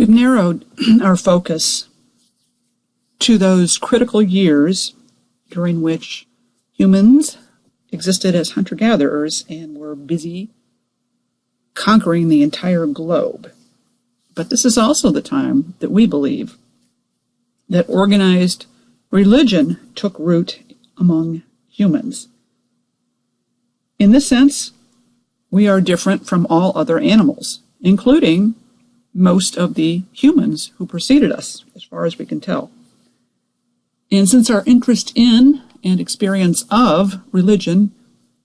we've narrowed our focus to those critical years during which humans existed as hunter-gatherers and were busy conquering the entire globe. But this is also the time that we believe that organized religion took root among humans. In this sense, we are different from all other animals, including most of the humans who preceded us, as far as we can tell. And since our interest in and experience of religion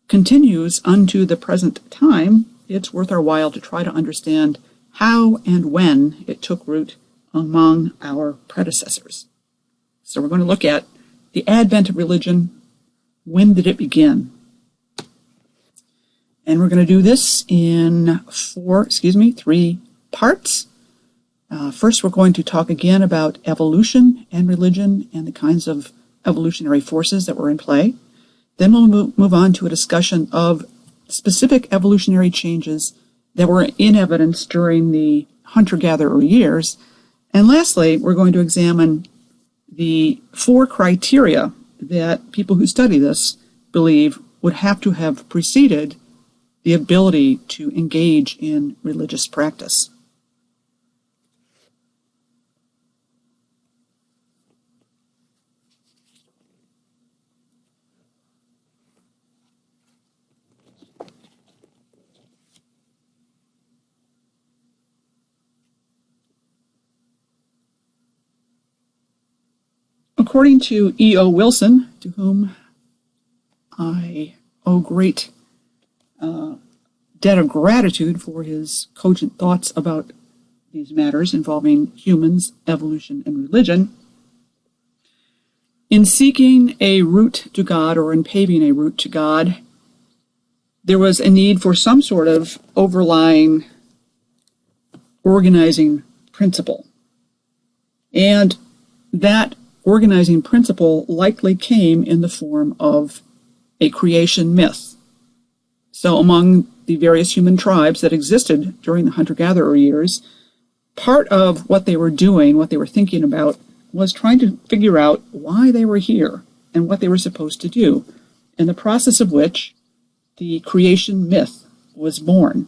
continues unto the present time, it's worth our while to try to understand how and when it took root among our predecessors. So we're going to look at the advent of religion. When did it begin? And we're going to do this in three parts. First, we're going to talk again about evolution and religion and the kinds of evolutionary forces that were in play. Then we'll move on to a discussion of specific evolutionary changes that were in evidence during the hunter-gatherer years. And lastly, we're going to examine the 4 criteria that people who study this believe would have to have preceded the ability to engage in religious practice. According to E.O. Wilson, to whom I owe great debt of gratitude for his cogent thoughts about these matters involving humans, evolution, and religion, in seeking a route to God or in paving a route to God, there was a need for some sort of overlying organizing principle. And that organizing principle likely came in the form of a creation myth. So among the various human tribes that existed during the hunter-gatherer years, part of what they were doing, what they were thinking about, was trying to figure out why they were here and what they were supposed to do, in the process of which the creation myth was born.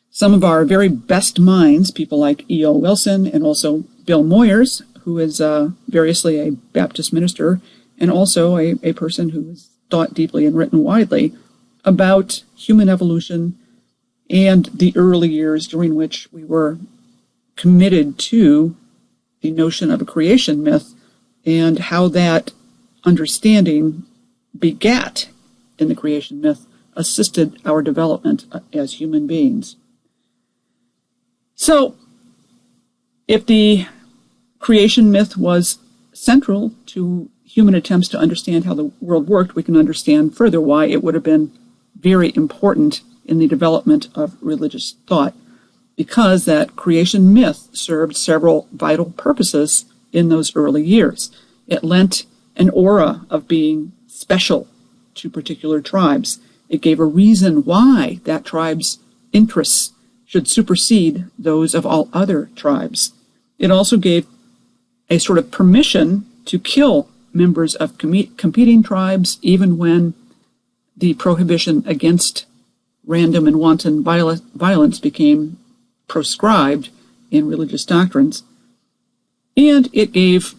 Some of our very best minds, people like E.O. Wilson and also Bill Moyers, who is variously a Baptist minister and also a person who has thought deeply and written widely about human evolution and the early years during which we were committed to the notion of a creation myth and how that understanding begat in the creation myth assisted our development as human beings. So, if the creation myth was central to human attempts to understand how the world worked, we can understand further why it would have been very important in the development of religious thought, because that creation myth served several vital purposes in those early years. It lent an aura of being special to particular tribes. It gave a reason why that tribe's interests should supersede those of all other tribes. It also gave a sort of permission to kill members of competing tribes, even when the prohibition against random and wanton violence became proscribed in religious doctrines. And it gave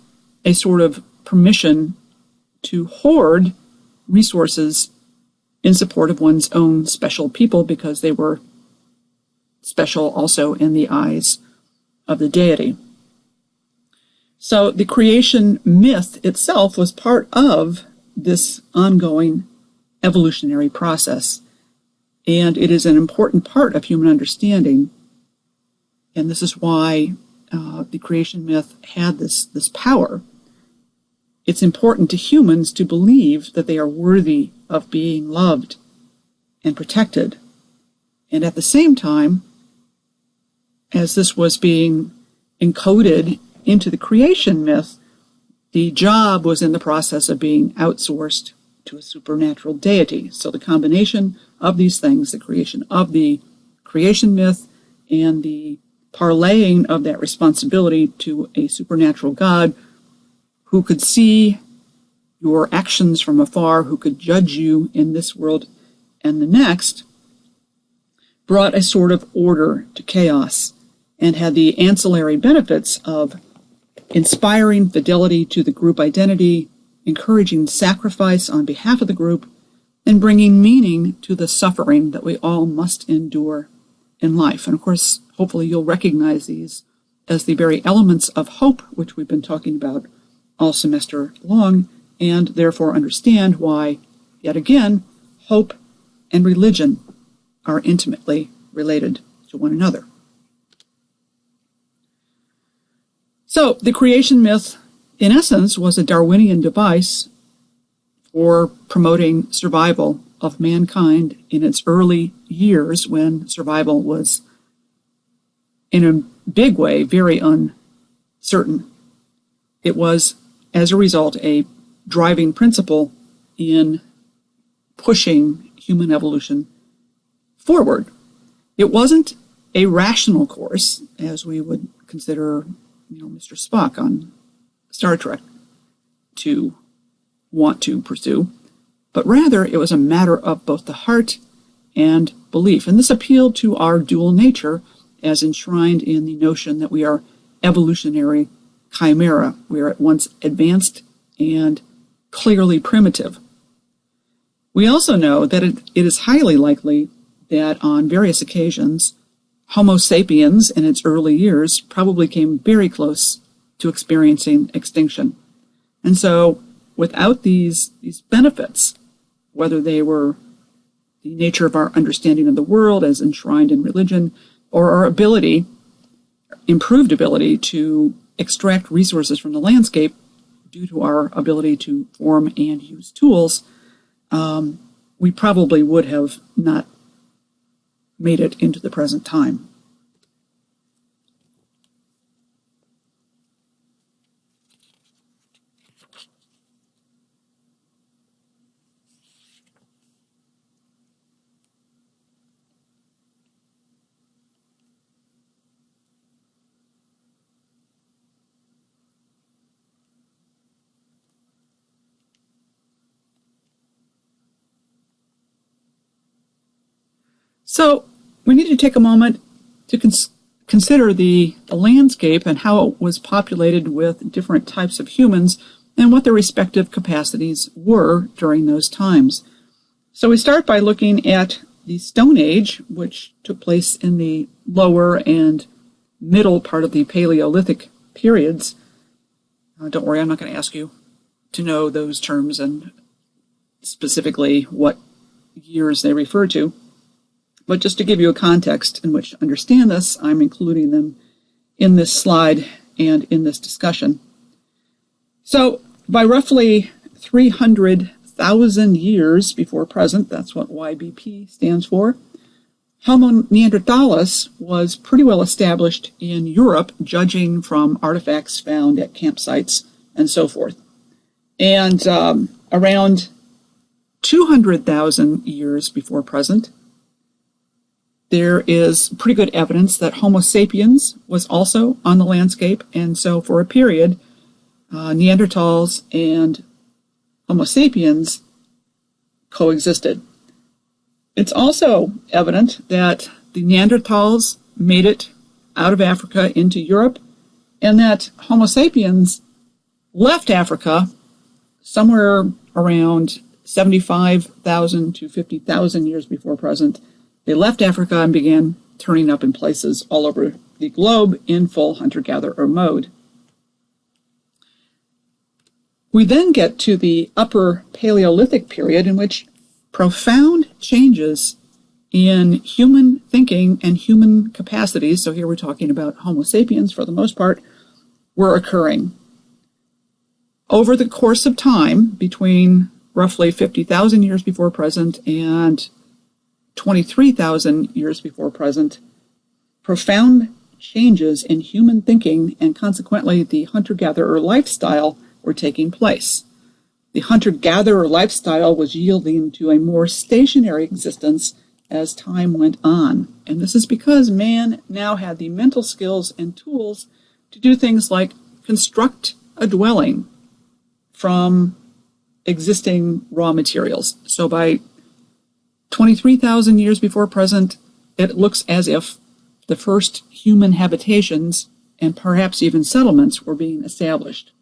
a sort of permission to hoard resources in support of one's own special people, because they were special also in the eyes of the deity. So the creation myth itself was part of this ongoing evolutionary process, and it is an important part of human understanding, and this is why the creation myth had this power. It's important to humans to believe that they are worthy of being loved and protected, and at the same time, as this was being encoded into the creation myth, the job was in the process of being outsourced to a supernatural deity. So the combination of these things, the creation of the creation myth and the parlaying of that responsibility to a supernatural God who could see your actions from afar, who could judge you in this world and the next, brought a sort of order to chaos and had the ancillary benefits of inspiring fidelity to the group identity, encouraging sacrifice on behalf of the group, and bringing meaning to the suffering that we all must endure in life. And of course, hopefully you'll recognize these as the very elements of hope, which we've been talking about all semester long, and therefore understand why, yet again, hope and religion are intimately related to one another. So the creation myth, in essence, was a Darwinian device for promoting survival of mankind in its early years when survival was, in a big way, very uncertain. It was, as a result, a driving principle in pushing human evolution forward. It wasn't a rational course, as we would consider, Mr. Spock on Star Trek to want to pursue, but rather it was a matter of both the heart and belief. And this appealed to our dual nature as enshrined in the notion that we are evolutionary chimera. We are at once advanced and clearly primitive. We also know that it is highly likely that on various occasions, Homo sapiens in its early years probably came very close to experiencing extinction. And so without these benefits, whether they were the nature of our understanding of the world as enshrined in religion, or our improved ability to extract resources from the landscape due to our ability to form and use tools, we probably would have not made it into the present time. So we need to take a moment to consider the landscape and how it was populated with different types of humans and what their respective capacities were during those times. So we start by looking at the Stone Age, which took place in the lower and middle part of the Paleolithic periods. Don't worry, I'm not going to ask you to know those terms and specifically what years they refer to. But just to give you a context in which to understand this, I'm including them in this slide and in this discussion. So by roughly 300,000 years before present, that's what YBP stands for, Homo neanderthalis was pretty well established in Europe, judging from artifacts found at campsites and so forth. And around 200,000 years before present, there is pretty good evidence that Homo sapiens was also on the landscape, and so for a period, Neanderthals and Homo sapiens coexisted. It's also evident that the Neanderthals made it out of Africa into Europe, and that Homo sapiens left Africa somewhere around 75,000 to 50,000 years before present. They left Africa and began turning up in places all over the globe in full hunter-gatherer mode. We then get to the Upper Paleolithic period, in which profound changes in human thinking and human capacities, so here we're talking about Homo sapiens for the most part, were occurring. Over the course of time, between roughly 50,000 years before present and 23,000 years before present, profound changes in human thinking and consequently the hunter-gatherer lifestyle were taking place. The hunter-gatherer lifestyle was yielding to a more stationary existence as time went on. And this is because man now had the mental skills and tools to do things like construct a dwelling from existing raw materials. So by 23,000 years before present, it looks as if the first human habitations and perhaps even settlements were being established.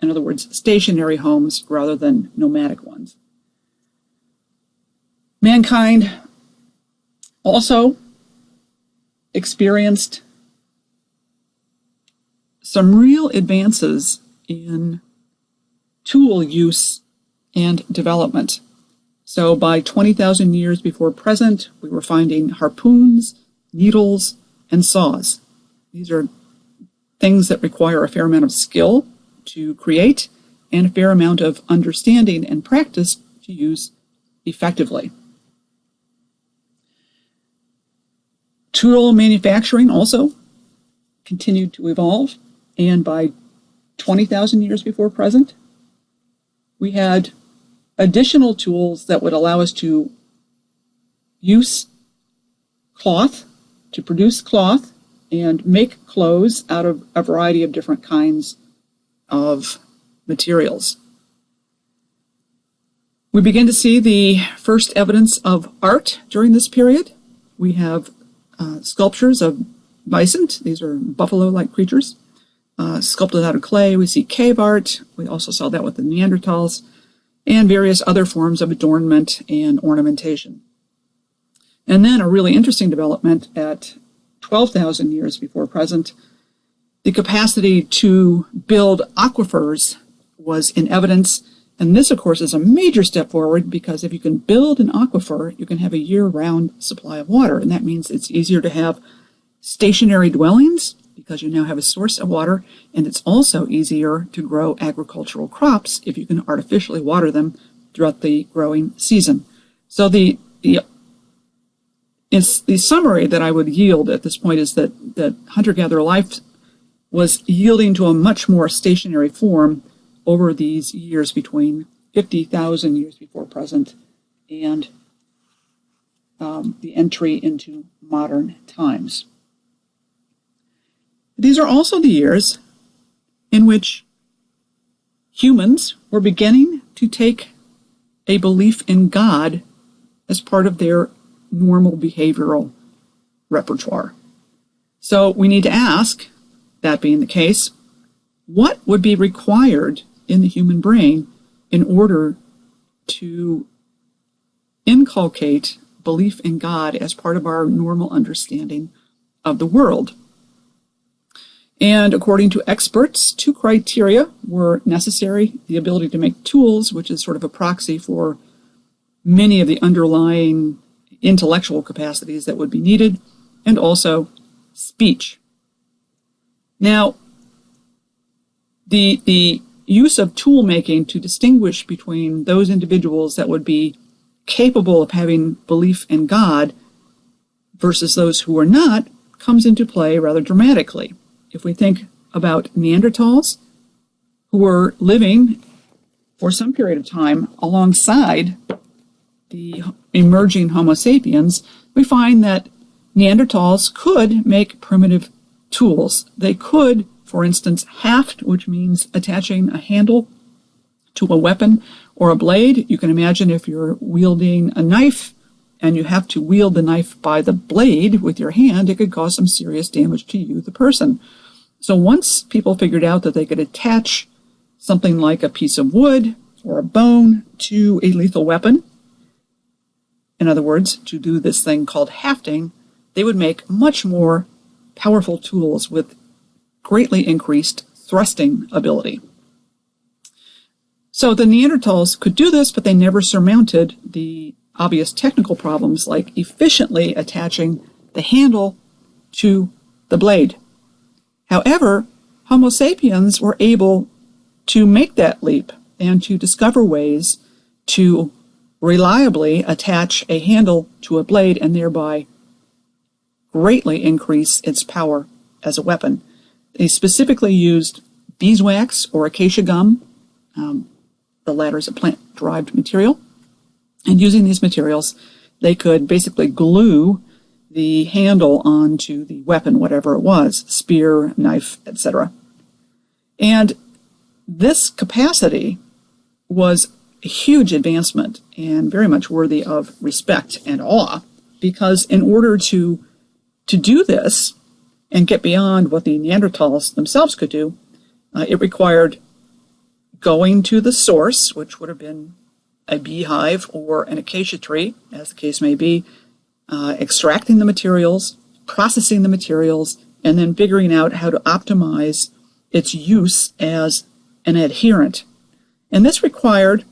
In other words, stationary homes rather than nomadic ones. Mankind also experienced some real advances in tool use and development. So by 20,000 years before present, we were finding harpoons, needles, and saws. These are things that require a fair amount of skill to create and a fair amount of understanding and practice to use effectively. Tool manufacturing also continued to evolve, and by 20,000 years before present, we had additional tools that would allow us to use cloth, to produce cloth, and make clothes out of a variety of different kinds of materials. We begin to see the first evidence of art during this period. We have sculptures of bison. These are buffalo-like creatures, sculpted out of clay. We see cave art. We also saw that with the Neanderthals, and various other forms of adornment and ornamentation. And then a really interesting development at 12,000 years before present, the capacity to build aquifers was in evidence. And this, of course, is a major step forward, because if you can build an aquifer, you can have a year-round supply of water. And that means it's easier to have stationary dwellings because you now have a source of water, and it's also easier to grow agricultural crops if you can artificially water them throughout the growing season. So the summary that I would yield at this point is that hunter-gatherer life was yielding to a much more stationary form over these years between 50,000 years before present and the entry into modern times. These are also the years in which humans were beginning to take a belief in God as part of their normal behavioral repertoire. So we need to ask, that being the case, what would be required in the human brain in order to inculcate belief in God as part of our normal understanding of the world? And according to experts, two criteria were necessary: the ability to make tools, which is sort of a proxy for many of the underlying intellectual capacities that would be needed, and also speech. Now, the use of tool making to distinguish between those individuals that would be capable of having belief in God versus those who are not comes into play rather dramatically. If we think about Neanderthals, who were living for some period of time alongside the emerging Homo sapiens, we find that Neanderthals could make primitive tools. They could, for instance, haft, which means attaching a handle to a weapon or a blade. You can imagine if you're wielding a knife and you have to wield the knife by the blade with your hand, it could cause some serious damage to you, the person. So once people figured out that they could attach something like a piece of wood or a bone to a lethal weapon, in other words, to do this thing called hafting, they would make much more powerful tools with greatly increased thrusting ability. So the Neanderthals could do this, but they never surmounted the obvious technical problems like efficiently attaching the handle to the blade. However, Homo sapiens were able to make that leap and to discover ways to reliably attach a handle to a blade and thereby greatly increase its power as a weapon. They specifically used beeswax or acacia gum. The latter is a plant-derived material. And using these materials, they could basically glue the handle onto the weapon, whatever it was, spear, knife, etc. And this capacity was a huge advancement and very much worthy of respect and awe, because in order to do this and get beyond what the Neanderthals themselves could do, it required going to the source, which would have been a beehive or an acacia tree, as the case may be, extracting the materials, processing the materials, and then figuring out how to optimize its use as an adherent. And this required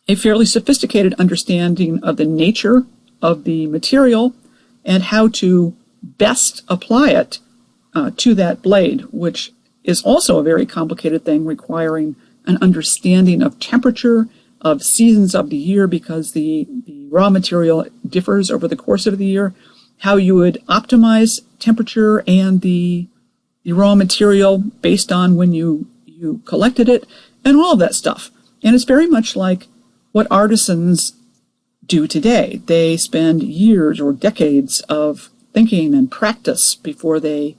a fairly sophisticated understanding of the nature of the material and how to best apply it to that blade, which is also a very complicated thing, requiring an understanding of temperature, of seasons of the year, because the raw material differs over the course of the year, how you would optimize temperature and the raw material based on when you collected it, and all of that stuff. And it's very much like what artisans do today. They spend years or decades of thinking and practice before they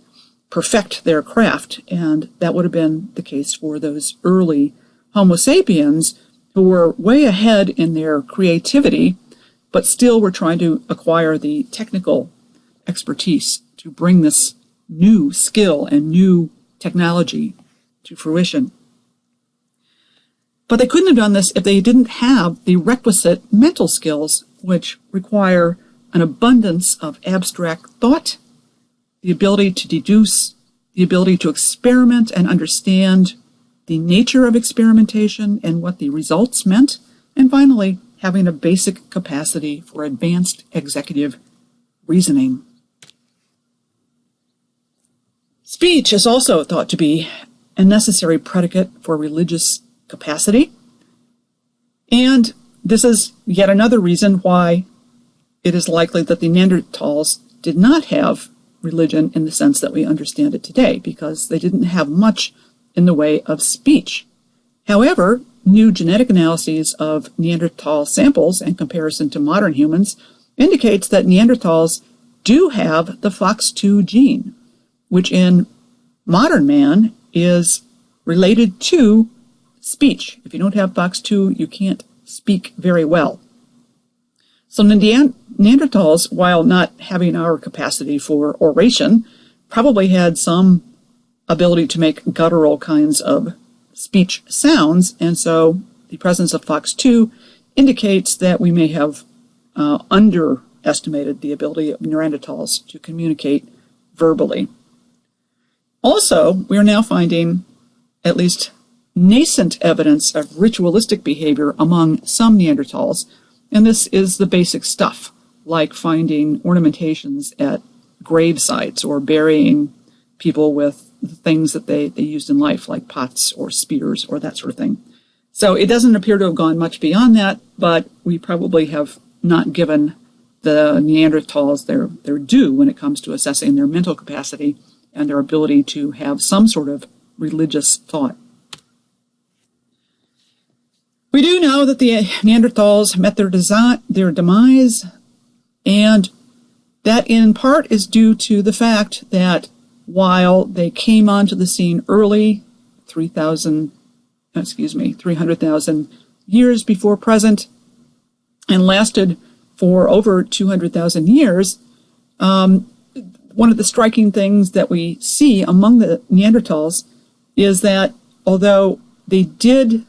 perfect their craft, and that would have been the case for those early Homo sapiens, who were way ahead in their creativity, but still were trying to acquire the technical expertise to bring this new skill and new technology to fruition. But they couldn't have done this if they didn't have the requisite mental skills, which require an abundance of abstract thought, the ability to deduce, the ability to experiment and understand the nature of experimentation and what the results meant, and finally, having a basic capacity for advanced executive reasoning. Speech is also thought to be a necessary predicate for religious capacity, and this is yet another reason why it is likely that the Neanderthals did not have religion in the sense that we understand it today, because they didn't have much in the way of speech. However, new genetic analyses of Neanderthal samples in comparison to modern humans indicates that Neanderthals do have the FOX2 gene, which in modern man is related to speech. If you don't have FOX2, you can't speak very well. So the Neanderthals, while not having our capacity for oration, probably had some ability to make guttural kinds of speech sounds, and so the presence of FOX2 indicates that we may have underestimated the ability of Neanderthals to communicate verbally. Also, we are now finding at least nascent evidence of ritualistic behavior among some Neanderthals, and this is the basic stuff, like finding ornamentations at grave sites or burying people with things that they used in life, like pots or spears or that sort of thing. So it doesn't appear to have gone much beyond that, but we probably have not given the Neanderthals their due when it comes to assessing their mental capacity and their ability to have some sort of religious thought. We do know that the Neanderthals met their demise, and that in part is due to the fact that while they came onto the scene early, 300,000 years before present, and lasted for over 200,000 years, one of the striking things that we see among the Neanderthals is that although they did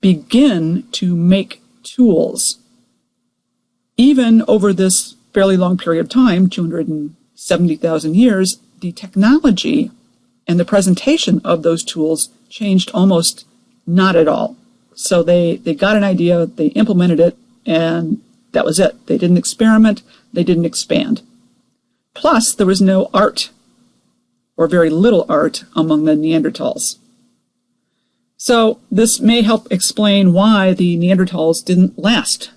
begin to make tools, even over this fairly long period of time, 270,000 years, the technology and the presentation of those tools changed almost not at all. So they got an idea, they implemented it, and that was it. They didn't experiment, they didn't expand. Plus, there was no art, or very little art, among the Neanderthals. So this may help explain why the Neanderthals didn't last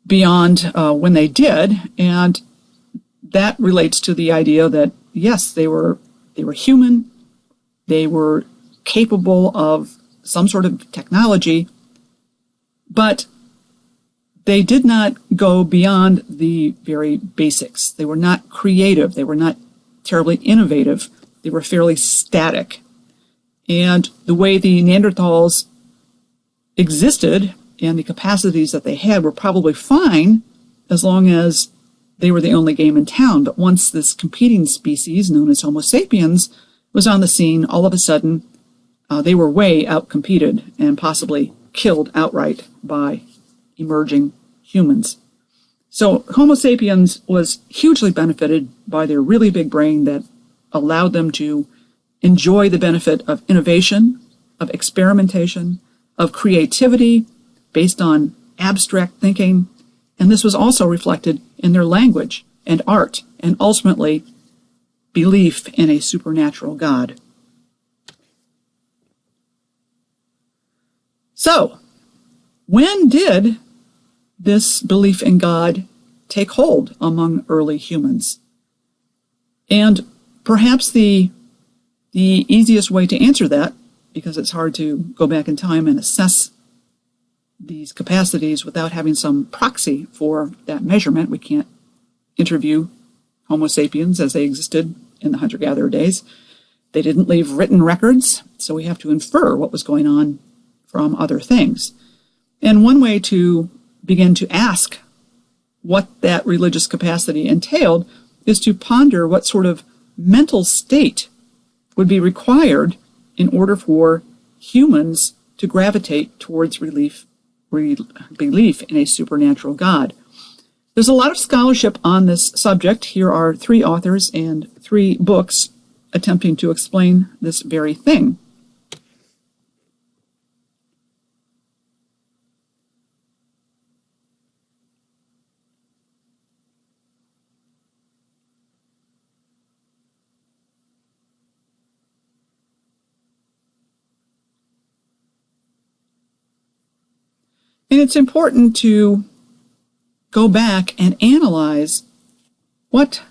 beyond when they did, and that relates to the idea that, yes, they were human, they were capable of some sort of technology, but they did not go beyond the very basics. They were not creative. They were not terribly innovative. They were fairly static. And the way the Neanderthals existed and the capacities that they had were probably fine as long as they were the only game in town. But once this competing species, known as Homo sapiens, was on the scene, all of a sudden, they were way outcompeted and possibly killed outright by emerging humans. So Homo sapiens was hugely benefited by their really big brain that allowed them to enjoy the benefit of innovation, of experimentation, of creativity based on abstract thinking, and this was also reflected in their language and art, and ultimately belief in a supernatural God. So, when did this belief in God take hold among early humans? And perhaps the easiest way to answer that, because it's hard to go back in time and assess these capacities without having some proxy for that measurement. We can't interview Homo sapiens as they existed in the hunter-gatherer days. They didn't leave written records, so we have to infer what was going on from other things. And one way to begin to ask what that religious capacity entailed is to ponder what sort of mental state would be required in order for humans to gravitate towards belief in a supernatural God. There's a lot of scholarship on this subject. Here are 3 authors and 3 books attempting to explain this very thing. And it's important to go back and analyze what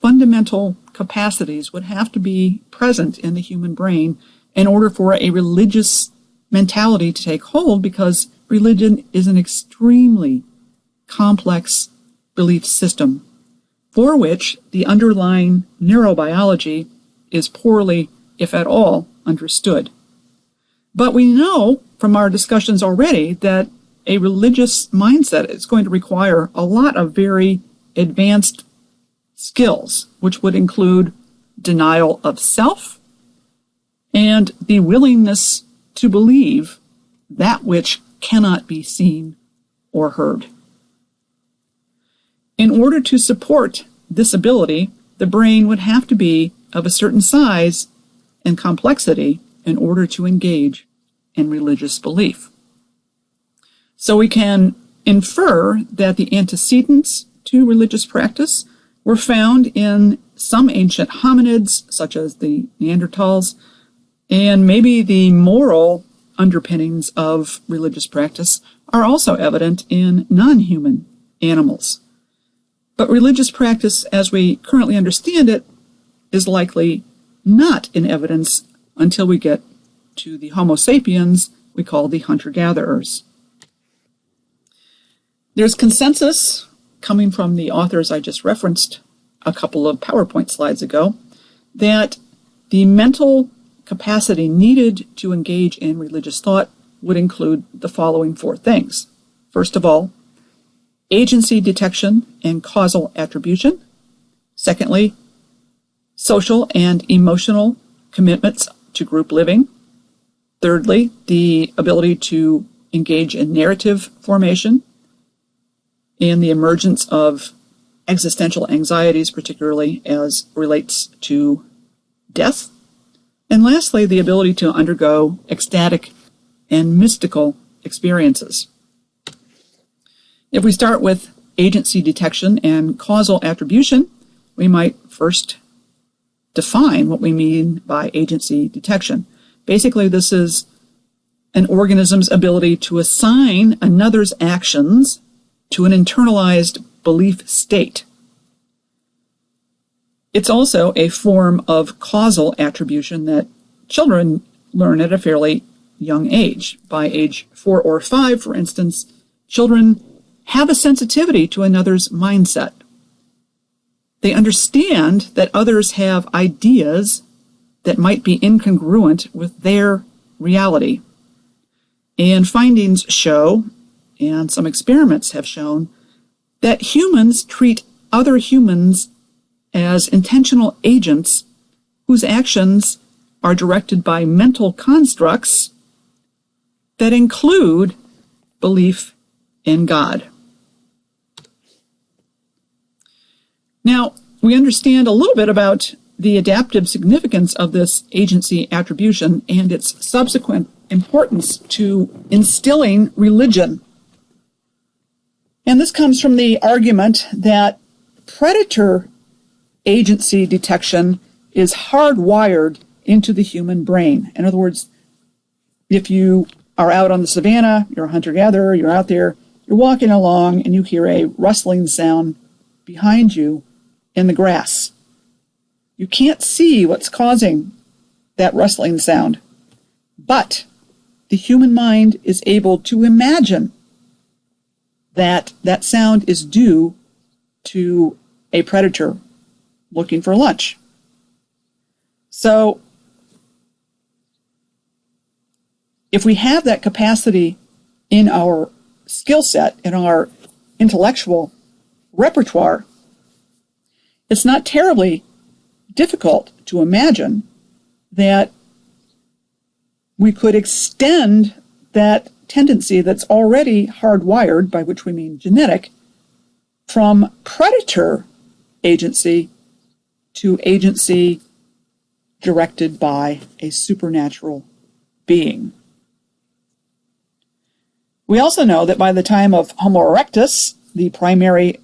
fundamental capacities would have to be present in the human brain in order for a religious mentality to take hold, because religion is an extremely complex belief system for which the underlying neurobiology is poorly, if at all, understood. But we know from our discussions already that a religious mindset is going to require a lot of very advanced skills, which would include denial of self and the willingness to believe that which cannot be seen or heard. In order to support this ability, the brain would have to be of a certain size and complexity in order to engage in religious belief. So we can infer that the antecedents to religious practice were found in some ancient hominids, such as the Neanderthals, and maybe the moral underpinnings of religious practice are also evident in non-human animals. But religious practice, as we currently understand it, is likely not in evidence until we get to the Homo sapiens we call the hunter-gatherers. There's consensus coming from the authors I just referenced a couple of PowerPoint slides ago that the mental capacity needed to engage in religious thought would include the following 4 things. First of all, agency detection and causal attribution. Secondly, social and emotional commitments to group living. Thirdly, the ability to engage in narrative formation and the emergence of existential anxieties, particularly as relates to death. And lastly, the ability to undergo ecstatic and mystical experiences. If we start with agency detection and causal attribution, we might first define what we mean by agency detection. Basically, this is an organism's ability to assign another's actions to an internalized belief state. It's also a form of causal attribution that children learn at a fairly young age. By age 4 or 5, for instance, children have a sensitivity to another's mindset. They understand that others have ideas that might be incongruent with their reality. And findings show, and some experiments have shown, that humans treat other humans as intentional agents whose actions are directed by mental constructs that include belief in God. Now, we understand a little bit about the adaptive significance of this agency attribution and its subsequent importance to instilling religion. And this comes from the argument that predator agency detection is hardwired into the human brain. In other words, if you are out on the savannah, you're a hunter-gatherer, you're out there, you're walking along, and you hear a rustling sound behind you in the grass. You can't see what's causing that rustling sound, but the human mind is able to imagine that that sound is due to a predator looking for lunch. So, if we have that capacity in our skill set, in our intellectual repertoire, it's not terribly difficult to imagine that we could extend that tendency that's already hardwired, by which we mean genetic, from predator agency to agency directed by a supernatural being. We also know that by the time of Homo erectus, the primary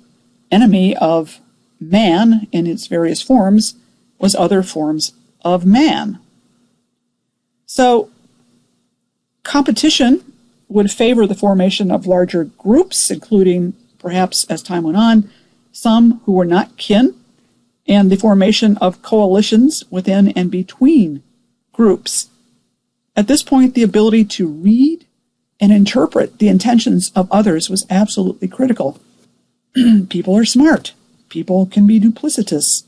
enemy of man in its various forms was other forms of man. So, competition would favor the formation of larger groups, including, perhaps as time went on, some who were not kin, and the formation of coalitions within and between groups. At this point, the ability to read and interpret the intentions of others was absolutely critical. People are smart. People can be duplicitous.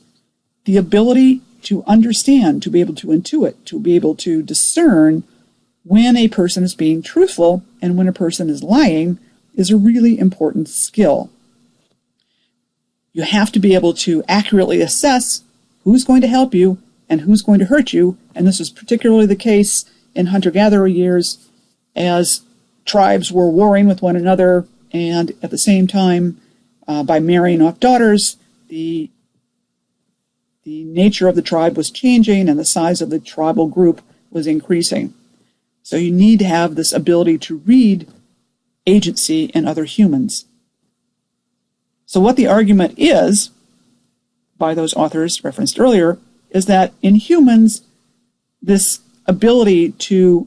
The ability to understand, to be able to intuit, to be able to discern when a person is being truthful and when a person is lying is a really important skill. You have to be able to accurately assess who's going to help you and who's going to hurt you, and this is particularly the case in hunter-gatherer years as tribes were warring with one another, and at the same time, by marrying off daughters, the nature of the tribe was changing and the size of the tribal group was increasing. So you need to have this ability to read agency in other humans. So what the argument is, by those authors referenced earlier, is that in humans, this ability to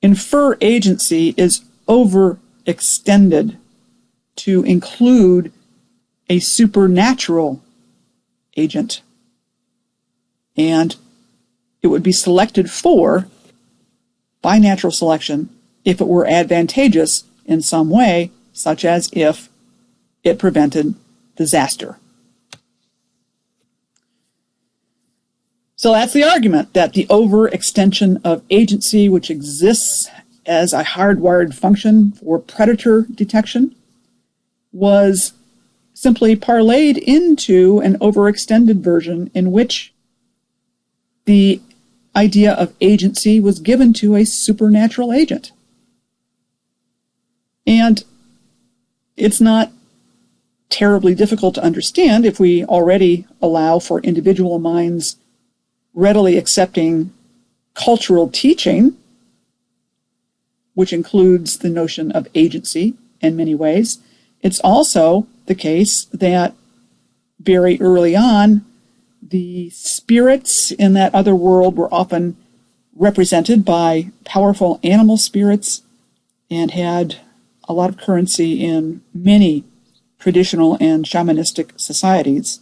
infer agency is overextended to include a supernatural agent. And it would be selected for by natural selection if it were advantageous in some way, such as if it prevented disaster. So that's the argument, that the overextension of agency, which exists as a hardwired function for predator detection, was simply parlayed into an overextended version in which the idea of agency was given to a supernatural agent. And it's not terribly difficult to understand if we already allow for individual minds readily accepting cultural teaching, which includes the notion of agency in many ways. It's also the case that very early on, the spirits in that other world were often represented by powerful animal spirits and had a lot of currency in many traditional and shamanistic societies.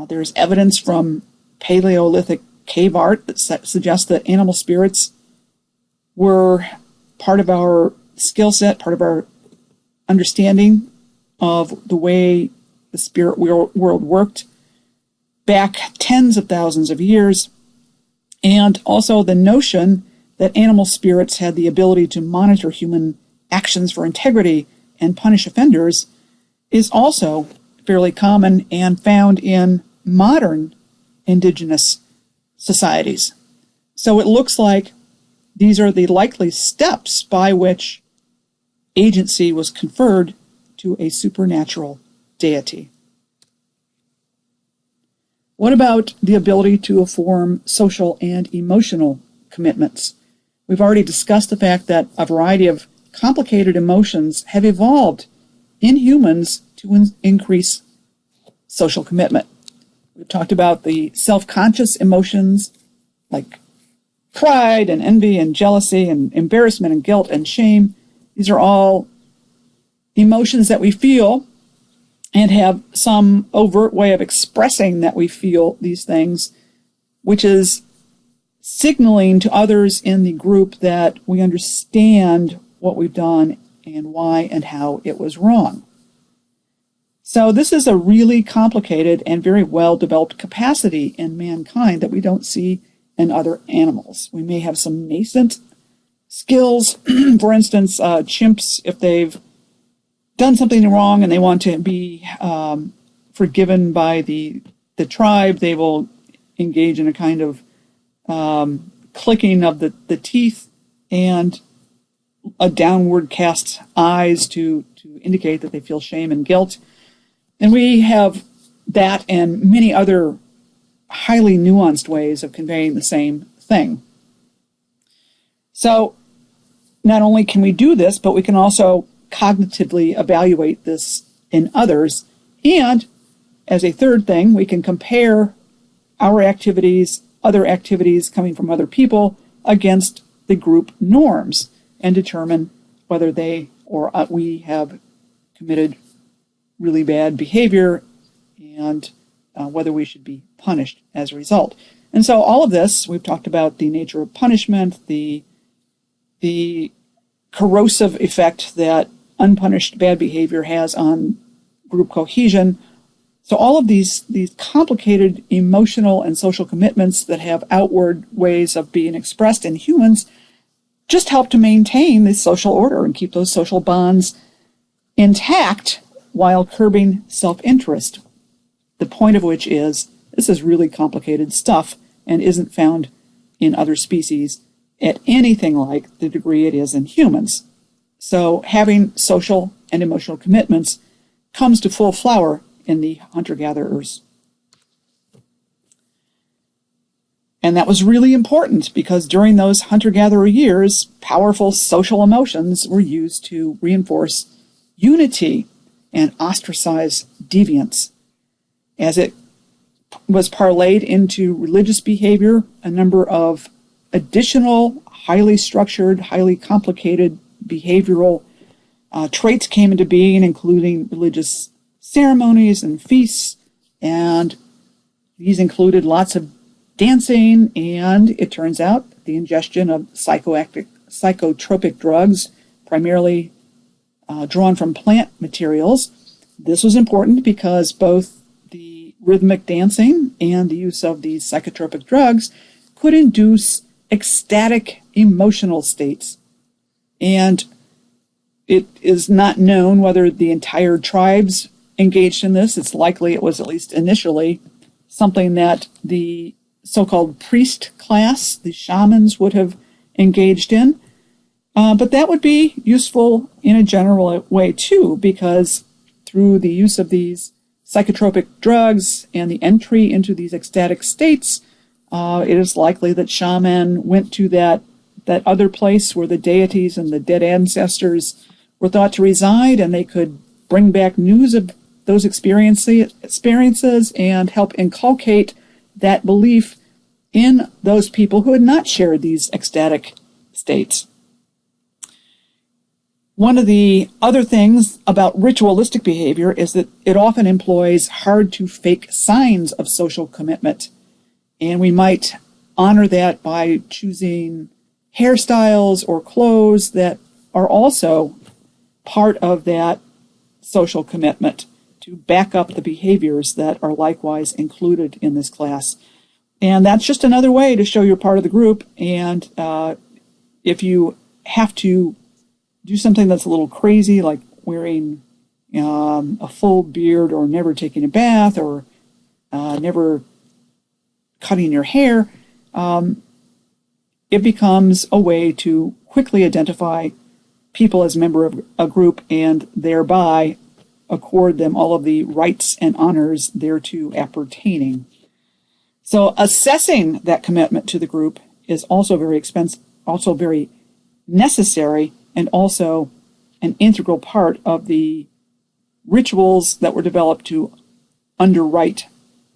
There's evidence from Paleolithic cave art that suggests that animal spirits were part of our skill set, part of our understanding of the way the spirit world worked back tens of thousands of years, and also the notion that animal spirits had the ability to monitor human actions for integrity and punish offenders is also fairly common and found in modern indigenous societies. So it looks like these are the likely steps by which agency was conferred to a supernatural deity. What about the ability to form social and emotional commitments? We've already discussed the fact that a variety of complicated emotions have evolved in humans to increase social commitment. We've talked about the self-conscious emotions like pride and envy and jealousy and embarrassment and guilt and shame. These are all emotions that we feel and have some overt way of expressing that we feel these things, which is signaling to others in the group that we understand what we've done and why and how it was wrong. So this is a really complicated and very well-developed capacity in mankind that we don't see in other animals. We may have some nascent skills. For instance, chimps, if they've done something wrong and they want to be forgiven by the tribe, they will engage in a kind of clicking of the teeth and a downward cast eyes to indicate that they feel shame and guilt. And we have that and many other highly nuanced ways of conveying the same thing. So not only can we do this, but we can also cognitively evaluate this in others. And as a third thing, we can compare our activities, other activities coming from other people against the group norms and determine whether they or we have committed really bad behavior and whether we should be punished as a result. And so all of this, we've talked about the nature of punishment, the corrosive effect that unpunished bad behavior has on group cohesion. So all of these complicated emotional and social commitments that have outward ways of being expressed in humans just help to maintain the social order and keep those social bonds intact while curbing self-interest. The point of which is this is really complicated stuff and isn't found in other species at anything like the degree it is in humans. So having social and emotional commitments comes to full flower in the hunter-gatherers. And that was really important because during those hunter-gatherer years, powerful social emotions were used to reinforce unity and ostracize deviance. As it was parlayed into religious behavior, a number of additional, highly structured, highly complicated behavioral traits came into being, including religious ceremonies and feasts, and these included lots of dancing, and it turns out the ingestion of psychotropic drugs, primarily drawn from plant materials. This was important because both the rhythmic dancing and the use of these psychotropic drugs could induce ecstatic emotional states. And it is not known whether the entire tribes engaged in this. It's likely it was, at least initially, something that the so-called priest class, the shamans, would have engaged in. But that would be useful in a general way too, because through the use of these psychotropic drugs and the entry into these ecstatic states, it is likely that shaman went to that other place where the deities and the dead ancestors were thought to reside, and they could bring back news of those experiences and help inculcate that belief in those people who had not shared these ecstatic states. One of the other things about ritualistic behavior is that it often employs hard-to-fake signs of social commitment. And we might honor that by choosing hairstyles or clothes that are also part of that social commitment to back up the behaviors that are likewise included in this class. And that's just another way to show you're part of the group. And if you have to do something that's a little crazy, like wearing a full beard, or never taking a bath, or never cutting your hair, it becomes a way to quickly identify people as a member of a group and thereby accord them all of the rights and honors thereto appertaining. So assessing that commitment to the group is also very expensive, also very necessary, and also an integral part of the rituals that were developed to underwrite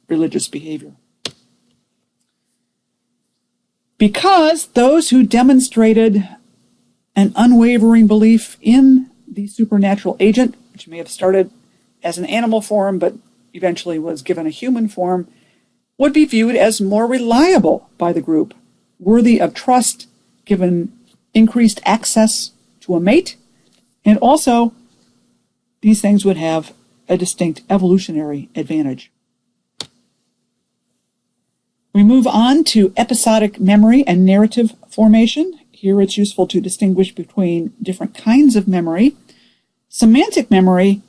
religious behavior. Because those who demonstrated an unwavering belief in the supernatural agent, which may have started as an animal form but eventually was given a human form, would be viewed as more reliable by the group, worthy of trust, given increased access to a mate, and also these things would have a distinct evolutionary advantage. We move on to episodic memory and narrative formation. Here it's useful to distinguish between different kinds of memory. Semantic memory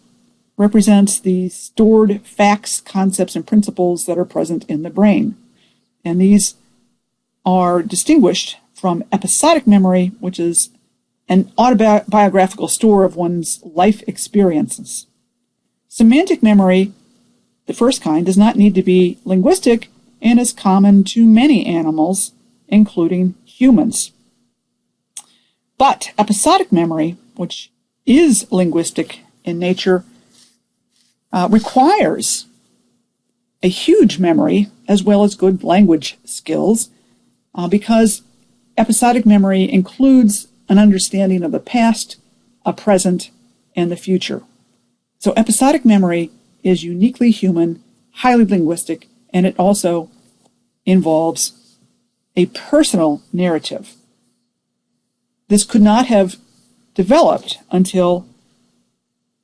represents the stored facts, concepts, and principles that are present in the brain. And these are distinguished from episodic memory, which is an autobiographical store of one's life experiences. Semantic memory, the first kind, does not need to be linguistic and is common to many animals, including humans. But episodic memory, which is linguistic in nature, requires a huge memory as well as good language skills, because episodic memory includes an understanding of the past, a present, and the future. So episodic memory is uniquely human, highly linguistic, and it also involves a personal narrative. This could not have developed until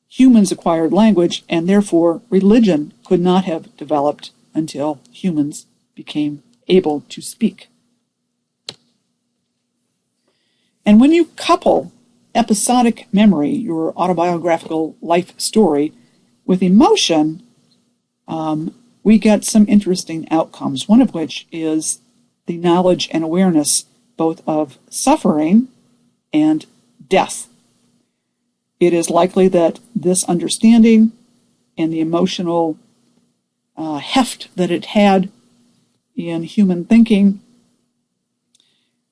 humans acquired language, and therefore religion could not have developed until humans became able to speak. And when you couple episodic memory, your autobiographical life story, with emotion, we get some interesting outcomes, one of which is the knowledge and awareness both of suffering and death. It is likely that this understanding and the emotional heft that it had in human thinking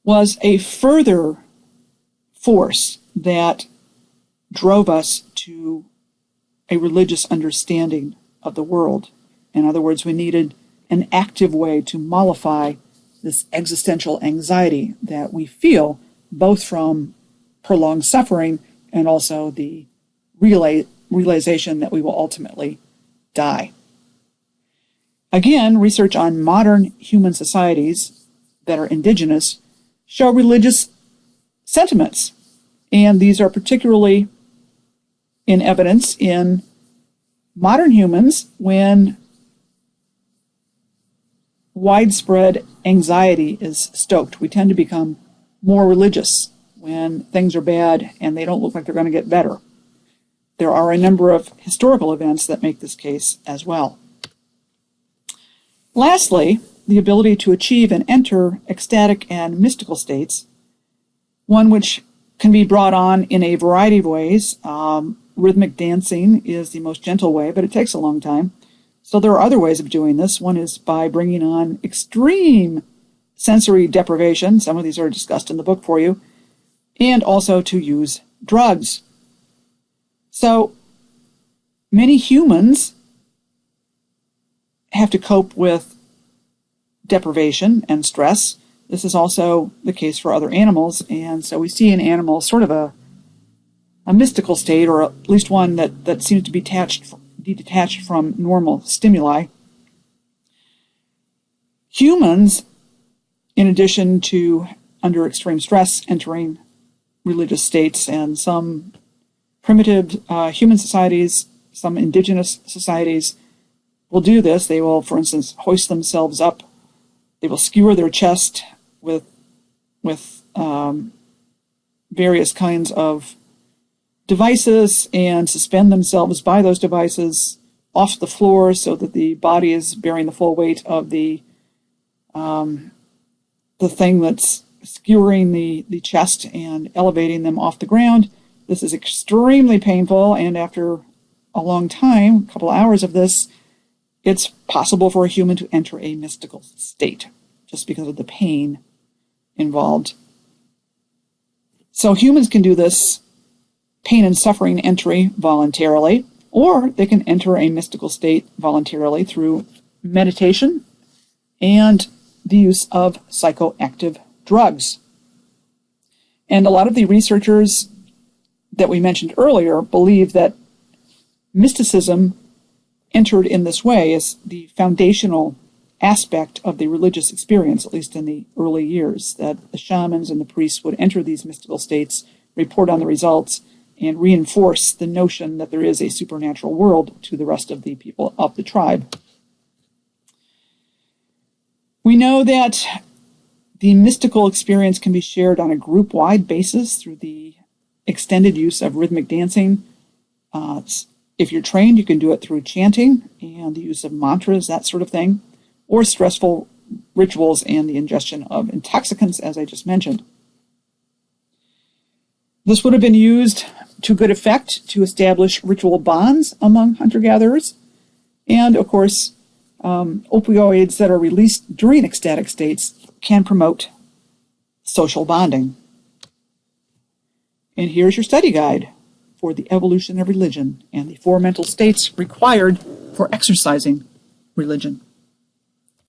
was a further force that drove us to a religious understanding of the world. In other words, we needed an active way to mollify this existential anxiety that we feel, both from prolonged suffering and also the realization that we will ultimately die. Again, research on modern human societies that are indigenous show religious sentiments, and these are particularly in evidence in modern humans when widespread anxiety is stoked. We tend to become more religious when things are bad and they don't look like they're going to get better. There are a number of historical events that make this case as well. Lastly, the ability to achieve and enter ecstatic and mystical states, one which can be brought on in a variety of ways. Rhythmic dancing is the most gentle way, but it takes a long time. So there are other ways of doing this. One is by bringing on extreme sensory deprivation. Some of these are discussed in the book for you. And also to use drugs. So many humans have to cope with deprivation and stress. This is also the case for other animals. And so we see in animals sort of a mystical state, or at least one that seems to be detached from normal stimuli. Humans, in addition to under extreme stress entering religious states, and some Primitive human societies, some indigenous societies, will do this. They will, for instance, hoist themselves up. They will skewer their chest with various kinds of devices and suspend themselves by those devices off the floor so that the body is bearing the full weight of the thing that's skewering the chest and elevating them off the ground. This is extremely painful, and after a long time, a couple hours of this, it's possible for a human to enter a mystical state just because of the pain involved. So humans can do this pain and suffering entry voluntarily, or they can enter a mystical state voluntarily through meditation and the use of psychoactive drugs. And a lot of the researchers that we mentioned earlier believe that mysticism entered in this way as the foundational aspect of the religious experience, at least in the early years, that the shamans and the priests would enter these mystical states, report on the results, and reinforce the notion that there is a supernatural world to the rest of the people of the tribe. We know that the mystical experience can be shared on a group-wide basis through the extended use of rhythmic dancing. If you're trained, you can do it through chanting and the use of mantras, that sort of thing, or stressful rituals and the ingestion of intoxicants, as I just mentioned. This would have been used to good effect to establish ritual bonds among hunter-gatherers. And, of course, opioids that are released during ecstatic states can promote social bonding. And here's your study guide for the evolution of religion and the four mental states required for exercising religion.